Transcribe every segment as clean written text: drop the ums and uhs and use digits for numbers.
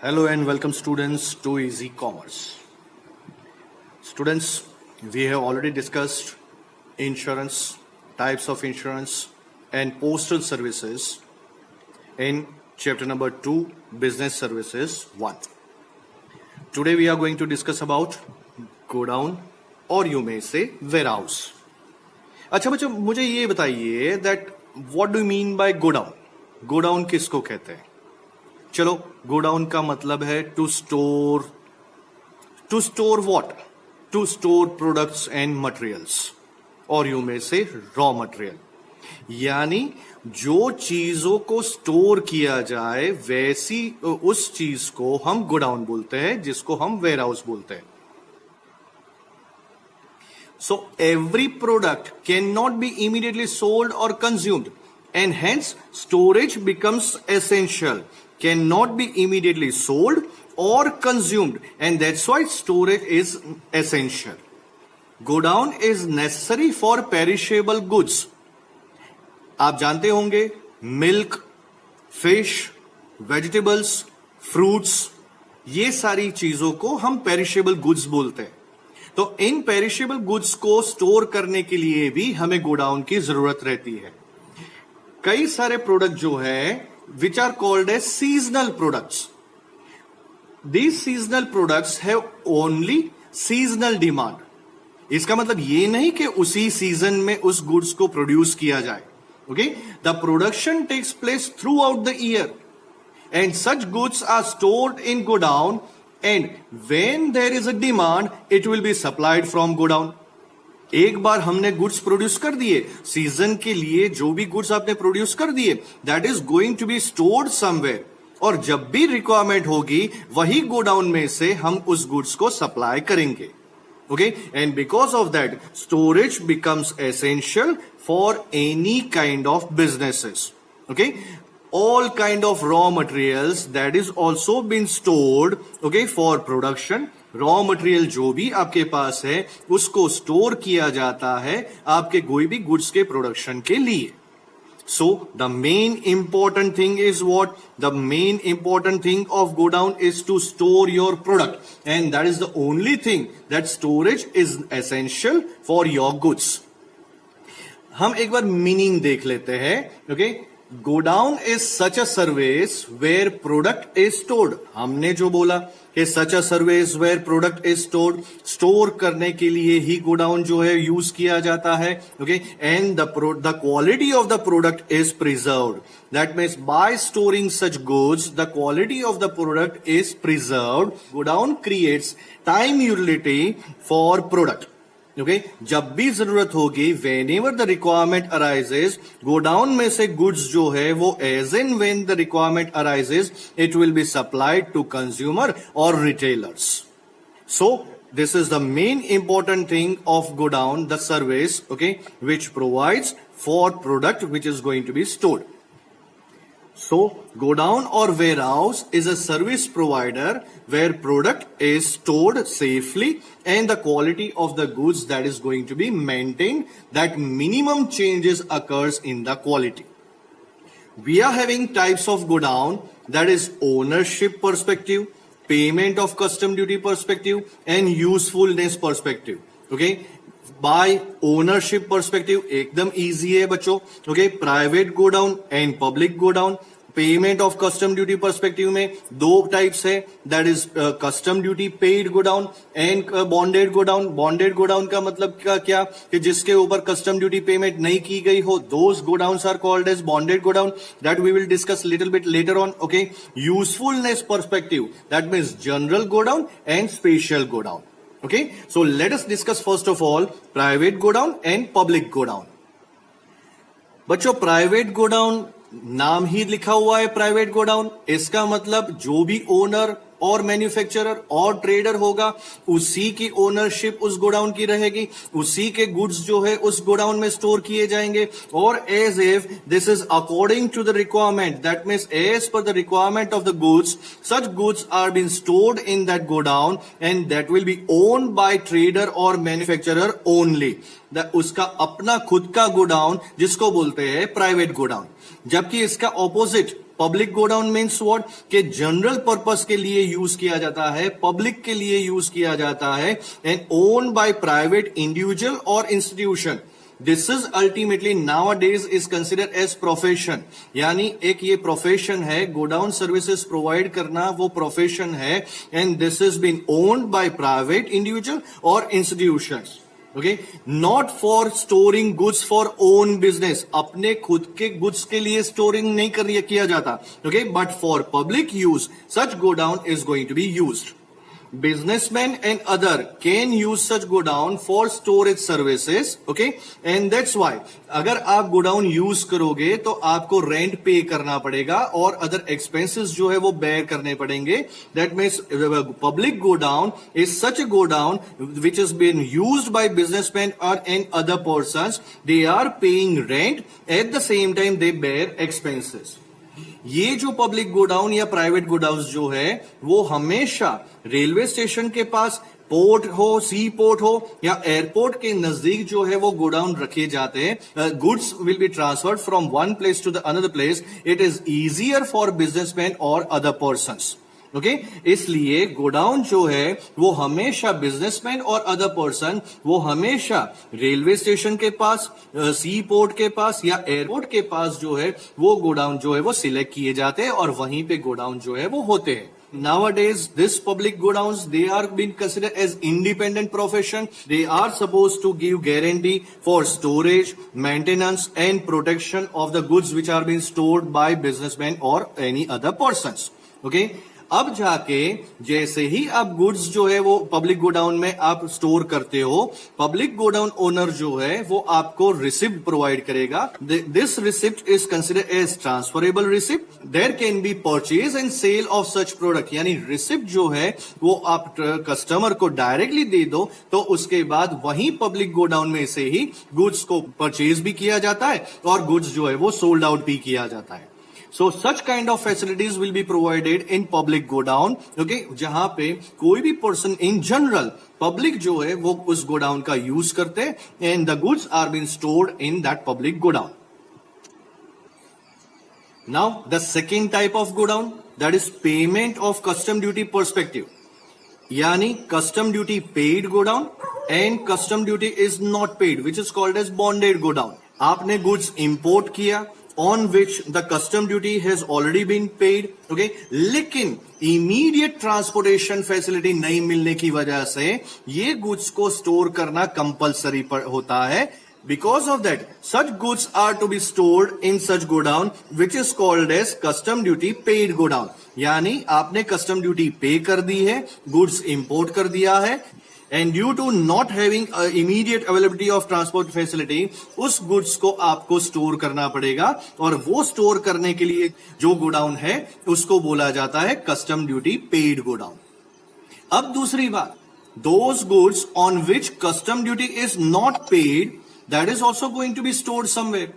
Hello and welcome students to Easy Commerce. Students, we have already discussed insurance, types of insurance and postal services in chapter number 2, Business Services 1. Today we are going to discuss about godown or you may say warehouse. अच्छा बच्चों मुझे ये बताइए that what do you mean by godown? Godown किसको कहते हैं? चलो godown का मतलब है to store what? To store products and materials और यू में से रॉ मटेरियल, यानी जो चीजों को स्टोर किया जाए वैसी उस चीज को हम गोडाउन बोलते हैं, जिसको हम वेयर हाउस बोलते हैं. So every product cannot be immediately sold or consumed and hence storage becomes essential. Cannot be immediately sold or consumed and that's why storage is essential. Godown is necessary for perishable goods. आप जानते होंगे milk, fish, vegetables, fruits, ये सारी चीजों को हम perishable goods बोलते हैं. तो इन पेरिशेबल गुड्स को स्टोर करने के लिए भी हमें गोडाउन की जरूरत रहती है. कई सारे प्रोडक्ट जो है which are called as seasonal products. These seasonal products have only seasonal demand. इसका मतलब ये नहीं कि उसी सीजन में उस गुड्स को प्रोड्यूस किया जाए. Okay? The production takes place throughout the year and such goods are stored in godown and when there is a demand it will be supplied from godown. एक बार हमने गुड्स प्रोड्यूस कर दिए, season के लिए जो भी गुड्स आपने produce कर दिए that is going to be stored somewhere और जब भी रिक्वायरमेंट होगी वही गोडाउन में से हम उस गुड्स को सप्लाई करेंगे. Okay, and because of that storage becomes essential for any kind of businesses. Okay, all kind of raw materials that is also been stored, okay, for production. Raw material जो भी आपके पास है उसको store किया जाता है आपके कोई भी गुड्स के प्रोडक्शन के लिए. So the main important thing is what? The main important thing of godown is to store your product and that is the only thing that storage is essential for your goods. हम एक बार meaning देख लेते हैं. Okay, godown is such a service where product is stored. हमने जो बोला कि such a service where product is stored, store करने के लिए ही गोडाउन जो है यूज किया जाता है. Okay, and the quality of the product is preserved. That means by storing such goods the quality of the product is preserved. Godown creates time utility for product. Okay, जब भी जरूरत होगी whenever the requirement arises, godown में से goods जो है वो as and when the requirement arises it will be supplied to consumer और retailers. So this is the main important thing of godown, the service, okay, which provides for product which is going to be stored. So godown or warehouse is a service provider where product is stored safely and the quality of the goods that is going to be maintained, that minimum changes occurs in the quality. We are having types of godown, that is ownership perspective, payment of custom duty perspective and usefulness perspective. Okay, by ownership perspective एकदम easy है बच्चों. Okay, private godown and public godown. Payment of custom duty perspective में दो types है, that is custom duty paid godown and bonded godown. Bonded godown का मतलब क्या कि जिसके ऊपर कस्टम ड्यूटी पेमेंट नहीं की गई हो, those godowns are called as bonded godown. That we will discuss little bit later on. Okay, usefulness perspective, that means general godown and special godown. Okay, so let us discuss first of all private godown and public godown. बच्चों, private godown नाम ही लिखा हुआ है private godown. इसका मतलब जो भी ओनर और मैन्युफैक्चरर और ट्रेडर होगा उसी की ओनरशिप उस गोडाउन की रहेगी, उसी के गुड्स जो है उस गोडाउन में स्टोर किए जाएंगे. और as if this is according to the requirement, that means as per the requirement of the goods, such goods are been stored in that godown and that will be owned by trader और manufacturer only. उसका अपना खुद का godown जिसको बोलते हैं private godown. जबकि इसका opposite public godown means what, कि जनरल पर्पस के लिए यूज किया जाता है, पब्लिक के लिए यूज किया जाता है, and owned by private individual और institution. This is ultimately nowadays is consider as profession. यानी एक ये प्रोफेशन है, गोडाउन सर्विसेज प्रोवाइड करना वो प्रोफेशन है, and this is been owned by private individual और institutions. Okay, not for storing goods for own business. अपने खुद के गुड्स के लिए स्टोरिंग नहीं किया जाता. Okay, but for public use such godown is going to be used. Businessmen and other can use such godown for storage services. Okay, and that's why अगर आप गोडाउन यूज करोगे तो आपको रेंट पे करना पड़ेगा और अदर एक्सपेंसेस जो है वो बेयर करने पड़ेंगे. That means public godown is such a godown which has been used by businessmen or and other persons. They are paying rent at the same time they bear expenses. ये जो public godown या private godown जो है वो हमेशा railway station के पास, port हो, सी port हो या एयरपोर्ट के नजदीक जो है वो गोडाउन रखे जाते हैं. Goods will be transferred from one place to the another place. It is easier for businessman और अदर पर्संस. ओके, इसलिए गोडाउन जो है वो हमेशा बिजनेसमैन और अदर पर्सन वो हमेशा रेलवे स्टेशन के पास, सी पोर्ट के पास या एयरपोर्ट के पास जो है वो गोडाउन जो है वो सिलेक्ट किए जाते हैं और वहीं पे गोडाउन जो है वो होते हैं. Nowadays, this public godowns, they are being considered as independent profession. They are supposed to give guarantee for storage, maintenance and protection of the goods which are being stored by businessmen or any other persons. Okay? अब जाके जैसे ही आप goods जो है वो public godown में आप store करते हो, पब्लिक गोडाउन ओनर जो है वो आपको रिसिप्ट प्रोवाइड करेगा. This receipt is considered as transferable receipt. There can be purchase and sale of such product. यानी रिसिप्ट जो है वो आप कस्टमर को डायरेक्टली दे दो तो उसके बाद वहीं पब्लिक गोडाउन में से ही गुड्स को परचेज भी किया जाता है और गुड्स जो है वो सोल्ड आउट भी किया जाता है. So such kind of facilities will be provided in public godown. Okay, जहां पे कोई भी पर्सन इन जनरल पब्लिक जो है वो उस गोडाउन का यूज करते हैं and the goods are been stored in that public godown. Now the second type of godown, that is payment of custom duty perspective. यानी custom duty paid godown and custom duty is not paid, which is called as bonded godown. आपने goods import किया on which the custom duty has already been paid. Okay, लेकिन immediate transportation facility नहीं मिलने की वजह से ये goods को store करना कंपलसरी होता है. Because of that, such goods are to be stored in such godown which is called as custom duty paid godown. यानी आपने custom duty पे कर दी है, goods import कर दिया है, and due to not having immediate availability of transport facility, उस goods को आपको स्टोर करना पड़ेगा और वो स्टोर करने के लिए जो गोडाउन है उसको बोला जाता है कस्टम ड्यूटी पेड गोडाउन. अब दूसरी बात, those goods on which custom duty is not paid, that is also going to be stored somewhere.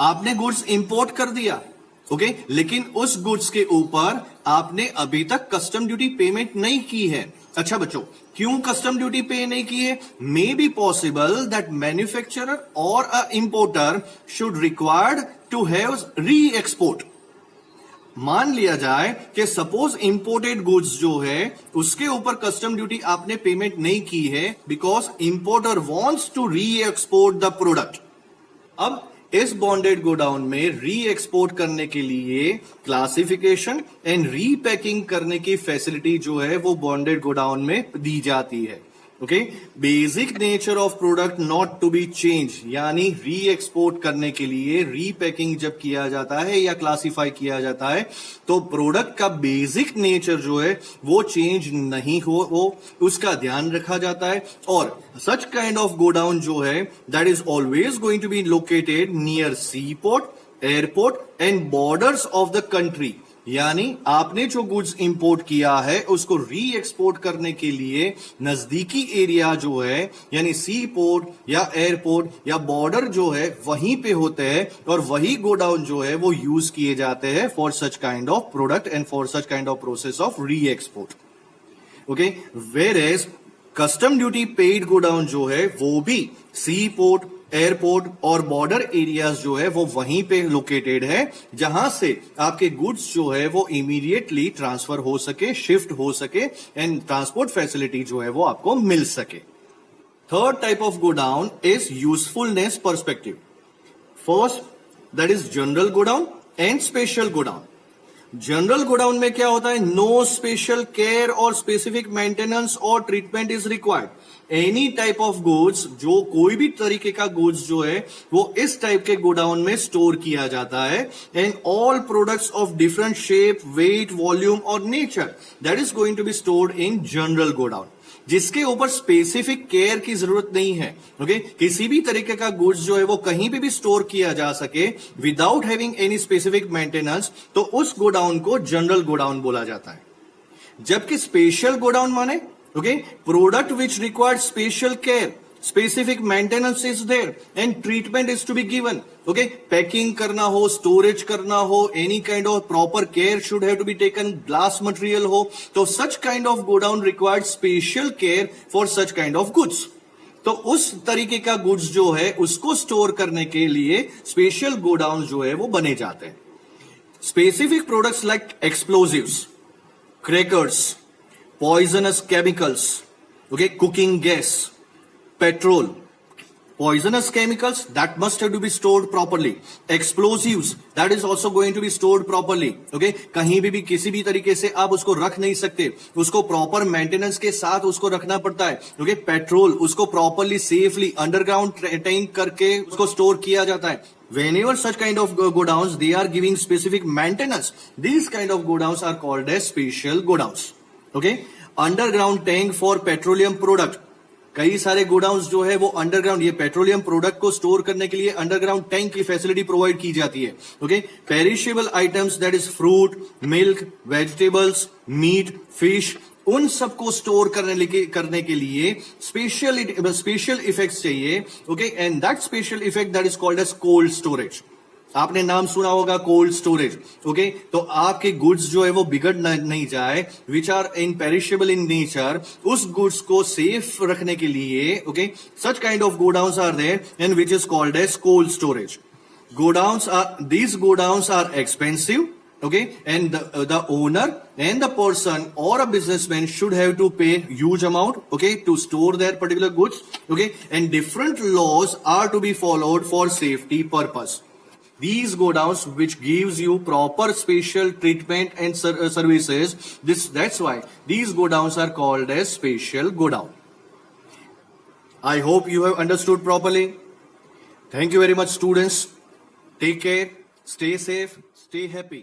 आपने गुड्स इंपोर्ट कर दिया, ओके, लेकिन उस गुड्स के ऊपर आपने अभी तक कस्टम ड्यूटी पेमेंट नहीं की है. अच्छा बच्चों, क्यों कस्टम ड्यूटी पे नहीं की है? May be possible that manufacturer और a importer should required to have reexport. मान लिया जाए कि सपोज इंपोर्टेड गुड्स जो है उसके ऊपर कस्टम ड्यूटी आपने पेमेंट नहीं की है because importer wants to re export the product. अब इस बॉन्डेड गोडाउन में री एक्सपोर्ट करने के लिए क्लासिफिकेशन एंड रीपैकिंग करने की फैसिलिटी जो है वो बॉन्डेड गोडाउन में दी जाती है. Okay, basic nature of product not to be change. यानी री एक्सपोर्ट करने के लिए रीपैकिंग जब किया जाता है या क्लासिफाई किया जाता है तो प्रोडक्ट का बेसिक नेचर जो है वो चेंज नहीं हो उसका ध्यान रखा जाता है. और सच काइंड ऑफ गोडाउन जो है that is always going to be located near sea port, airport and borders of the country. यानी आपने जो गुड्स इंपोर्ट किया है उसको री एक्सपोर्ट करने के लिए नजदीकी एरिया जो है यानी सी पोर्ट या एयरपोर्ट या बॉर्डर जो है वहीं पे होते हैं और वही गोडाउन जो है वो यूज किए जाते हैं for such kind of product and for such kind of process of री export. Okay, whereas custom duty paid godown जो है वो भी सी पोर्ट, एयरपोर्ट और बॉर्डर एरियाज जो है वो वहीं पे लोकेटेड है जहां से आपके गुड्स जो है वो इमीडिएटली ट्रांसफर हो सके, शिफ्ट हो सके एंड ट्रांसपोर्ट फैसिलिटी जो है वो आपको मिल सके। Third type of godown is usefulness perspective. First, that is general godown and special godown. General godown में क्या होता है? नो स्पेशल केयर और स्पेसिफिक मेंटेनेंस और treatment is required. Any type of goods, जो कोई भी तरीके का गुड्स जो है वो इस टाइप के गोडाउन में स्टोर किया जाता है and all products of different shape, weight, volume और nature that is going to be stored in general godown, जिसके ऊपर स्पेसिफिक केयर की जरूरत नहीं है। ओके, किसी भी तरीके का गुड्स जो है वो कहीं पे भी स्टोर किया जा सके without having any specific maintenance, तो उस गोडाउन को जनरल गोडाउन बोला जाता है। जबकि स्पेशल गोडाउन माने okay, product which required special care, specific maintenance is there and treatment is to be given. Okay, packing करना हो, storage करना हो, any kind of proper care should have to be taken, glass material हो, तो such kind of godown required special care for such kind of goods. तो उस तरीके का गुड्स जो है उसको स्टोर करने के लिए स्पेशल गोडाउन जो है वो बने जाते हैं। Specific products like explosives, crackers, poisonous chemicals, okay, cooking gas, petrol, poisonous chemicals that must have to be stored properly, explosives that is also going to be stored properly. Okay, कहीं भी किसी भी तरीके से आप उसको रख नहीं सकते, उसको प्रॉपर मेंटेनेंस के साथ उसको रखना पड़ता है। ओके, पेट्रोल उसको प्रॉपरली सेफली अंडरग्राउंड टैंक करके उसको स्टोर किया जाता है। Whenever such kind of godowns they are giving specific maintenance, these kind of godowns are called as special godowns. Okay, underground tank for petroleum product, कई सारे godowns जो है वो अंडरग्राउंड, ये पेट्रोलियम प्रोडक्ट को स्टोर करने के लिए अंडरग्राउंड टैंक की फैसिलिटी प्रोवाइड की जाती है। Okay, perishable items that is fruit, milk, vegetables, meat, fish, उन सबको स्टोर करने के लिए स्पेशल इफेक्ट्स चाहिए। Okay, and that special effect that is called as cold storage. आपने नाम सुना होगा कोल्ड स्टोरेज। ओके, तो आपके गुड्स जो है वो बिगड़ नहीं जाए, which are in perishable in nature, उस गुड्स को सेफ रखने के लिए okay such kind of godowns are there and which is called as cold storage. These godowns are expensive. Okay, and the owner and the person or a businessman should have to pay huge amount, okay, to store their particular goods. Okay, and different laws are to be followed for safety purpose. These godowns which gives you proper special treatment and services, that's why these godowns are called as special godown. I hope you have understood properly. Thank you very much, students. Take care, stay safe, stay happy.